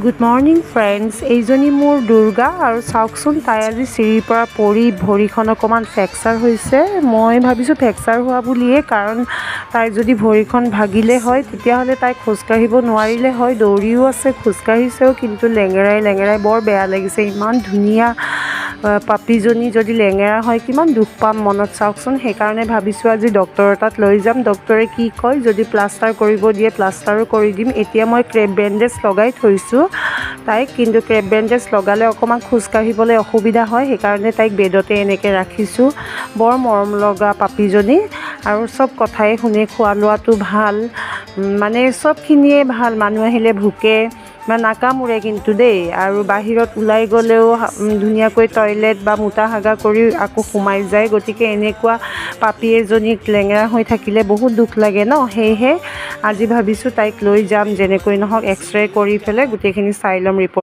Good morning friends, এইজনী মোৰ দুৰ্গা আৰু চাওকচোন তাই আজি চিৰিৰ পৰা পৰি ভৰিখন অকণমান ফ্ৰেকচাৰ হৈছে। মই ভাবিছোঁ ফ্ৰেকচাৰ হোৱা বুলিয়ে, কাৰণ তাই যদি ভৰিখন ভাগিলে হয় তেতিয়াহ'লে তাই খোজকাঢ়িব নোৱাৰিলে হয়। দৌৰিও আছে, খোজকাঢ়িছেও, কিন্তু লেঙেৰাই বৰ বেয়া লাগিছে। ইমান ধুনীয়া পাপিজনী যদি লেঙেৰা হয় কিমান দুখ পাম মনত, চাওকচোন। সেইকাৰণে ভাবিছোঁ আজি ডক্টৰৰ তাত লৈ যাম। ডক্টৰে কি কয়, যদি প্লাষ্টাৰ কৰিব দিয়ে প্লাষ্টাৰো কৰি দিম। এতিয়া মই ক্ৰেপ বেণ্ডেজ লগাই থৈছোঁ তাইক, কিন্তু ক্ৰেপ বেণ্ডেজ লগালে অকণমান খোজকাঢ়িবলৈ অসুবিধা হয়, সেইকাৰণে তাইক বেডতে এনেকৈ ৰাখিছোঁ। বৰ মৰম লগা পাপিজনী আৰু চব কথাই শুনে। খোৱা লোৱাটো ভাল, মানে চবখিনিয়ে ভাল। মানুহ আহিলে ভুকে বা নাকামোৰে কিন্তু দেই, আৰু বাহিৰত ওলাই গ'লেও ধুনীয়াকৈ টয়লেট বা মুতা হাগা কৰি আকৌ সোমাই যায়। গতিকে এনেকুৱা পাপি এজনীক লেঙেৰা হৈ থাকিলে বহুত দুখ লাগে ন। সেয়েহে আজি ভাবিছোঁ তাইক লৈ যাম, যেনেকৈ নহওক এক্সৰে কৰি পেলাই গোটেইখিনি চাই ল'ম ৰিপৰ্ট।